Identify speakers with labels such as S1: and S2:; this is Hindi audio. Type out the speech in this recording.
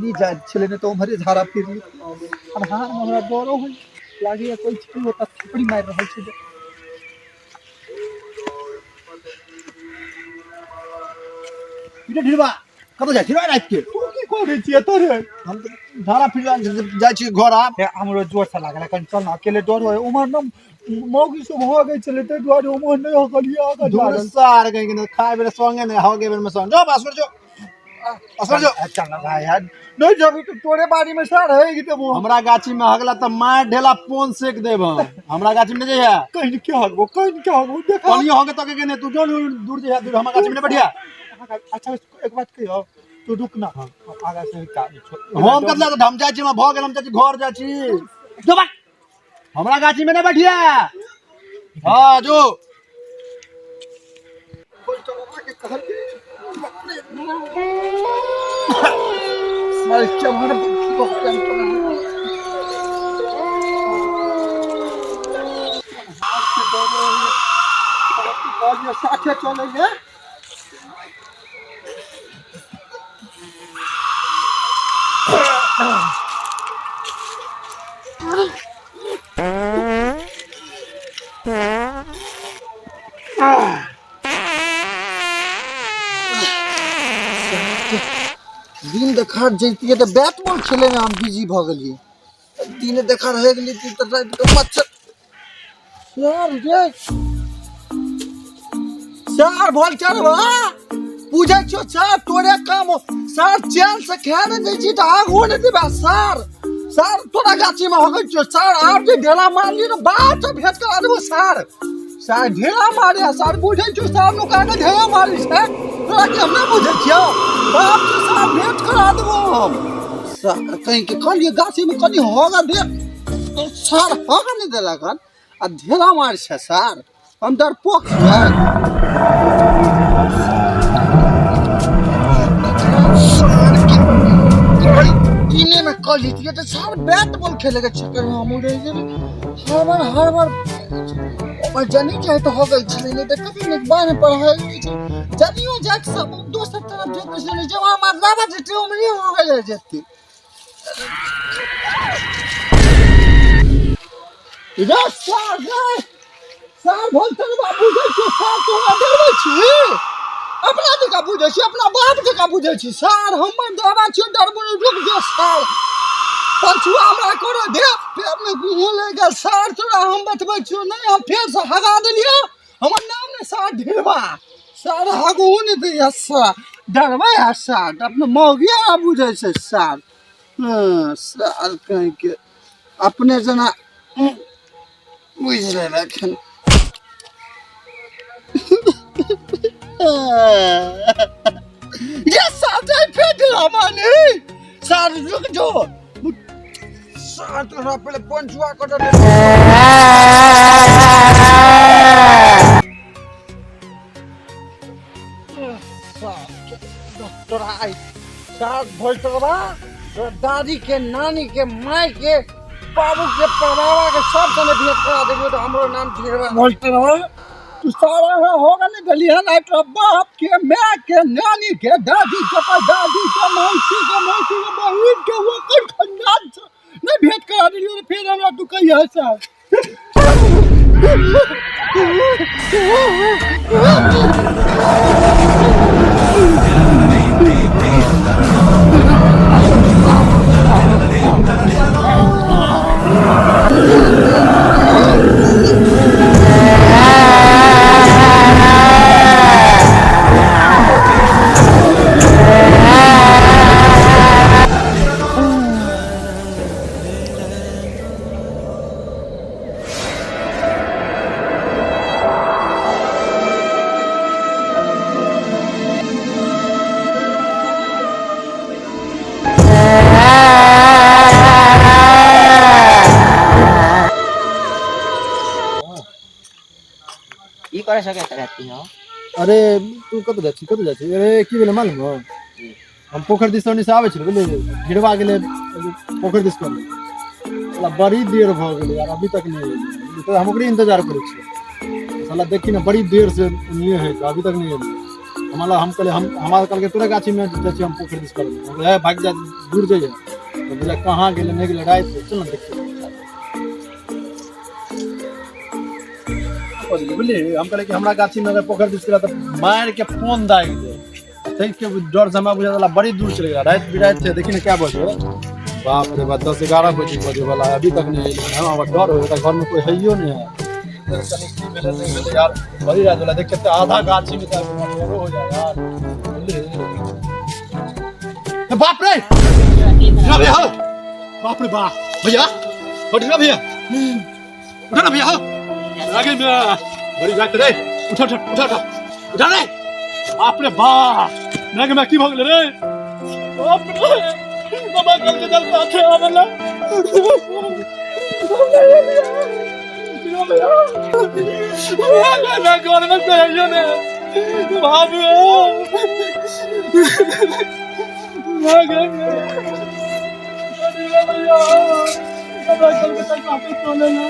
S1: नहीं जाए छले ने तो हमरे झाड़ा फिरली अब हार में हमरा डरो है लागे कोई चीज होता थपड़ी मार रहल छै इधर ढिरवा कब जाय छिरा रात के तू की करे छिए तोरे हम झाड़ा फिरला जाय छी घर आ हमरो जोर से लागल कन चल ना अकेले डर होय उमर न मौगी सब हो गई चले ते द्वारे उमर नहीं हकलिया का झाड़ सार गई के खाए बेर संगे ने हो गए बेर में संग जो बस कर जो असर जो चल ना यार नहीं जब तो तोरे बाड़ी में सार है कि तो हमरा गाछी में हगला त मार ढेला पोन सेक देब हमरा गाछी में नहीं जाय कहीं क्या हगबो देखा पानी होगे तक के ने तू जो दूर जा दूर हमरा गाछी में बैठिया अच्छा एक बात कहियो तू रुक ना आगा से हम कतला तो हम जाय छी भ गेल हम जाय छी घर जाय छी जो बात हमरा गाछी में न बैठिया हां जो कोई तो बाबा के कहल सारे चमड़ बकन तो आज के दौर में बात ये साथे चले है दिन देखा जैती तो बैट बॉल खेले में हम बिजी भ गेलिए दिन देखा रह गेली तो रात के मच्छर यार रे चार बॉल चलबा पूजा छो चार तोरे काम सर चैन से खेले नहीं छी त आग हो नहीं दिबा सर तोरा गाछी में हो गई छो सर आप जे ढेला मार ली तो बात तो भेट करा देबो सर ढेला मारे सर बुझे छो सर नु का ढेला मारी छै तोरा के हम नहीं बुझे छियो बाप के साथ भेंट करा देबो हम कहीं के कल ये गाछी में कनी होगा देख सर होगा नहीं देला कन आ ढेला मार छै सर हम डरपोक है इने में कल जीतिए तो सर बैट बॉल खेले के चक्कर में हम उड़े हर बार और जानी चाहे तो हो गई छले ने तो कभी ने बाने पढ़ाई नहीं थी जानियो जाक सब दोस्त तरफ जो छले जब हम लावा जेते हम नहीं हो गए जेते इधर सर बोलते बाबू जे सर तो डरबै छी अपना जगह बुझे छी अपना बाप जगह बुझे छी सर हम डरबा छी डरबो रुक जो सर पछुआ हमरा करो दे पेट में घुमो लेगा सर तोरा हम बतबै छी नहीं हम फेर से हगा देलियो हमर नाम ने सर ढेरवा सर हगो नहीं दे सर डरबै है सर अपने मौगिया बुझे छै सर हां सर कहीं के अपने जना बुझ ले रखन ये साथ फेंक रहा नहीं सर रुक जो सर तो पहले पंचुआ कट दे डॉक्टर आई सर भोलटवा दादी के नानी के माई के बाबू के परवावा के सब सने भेंट करा देबो तो हमरो नाम ढेरवा भोलटवा तू सारा होगा नहीं गलिया ना तो बाप के मां के नानी के दादी के दादी के मौसी के बहन के वो कौन खानदान से नहीं भेंट करा दिलियो फिर हमरा तू कहिया सर
S2: करे सके रहती हो
S1: अरे तू कब जाछी अरे की बोले मालूम हो हम पोखर दिसनी से आवे छ बोले गिरवा गेले पोखर दिस पर साला बड़ी देर भ गेले यार अभी तक नहीं आइले तो हम ओकरे इंतजार करे छी साला देखी ना बड़ी देर से नहीं है अभी तक नहीं आइले हमारा हम कल हम हमारा कल के तोरे गाछी में जाछी हम पोखर दिस कर ए भाग जा दूर जाइए तो बोले कहां गेले नहीं गेले रात चल ना देखते बोले हम कल के हमरा गाछी में अगर पोखर दिस करा तो मार के फोन दाई दे देख के डर से हमरा बुझाला बड़ी दूर चले गया रात बिरात थे देखी ना क्या बजे बाप रे बाप 10-11 बजे वाला अभी तक नहीं आइल हम डर हो घर में कोई हैयो नहीं है यार बड़ी रात वाला देख के आधा गाछी में हो जाए यार बाप रे भैया हो बाप रे बाप भैया उठना भैया उठना भैया हो आगे में बड़ी रात रे उठ उठ उठ उठ रे बाप रे बाप नागे में की भ गेल रे बाप रे बाबा कल के जल साथे आवेला ना घर में चाहिए ने बाबू ना गए भैया अब कल के तक वापस चले ना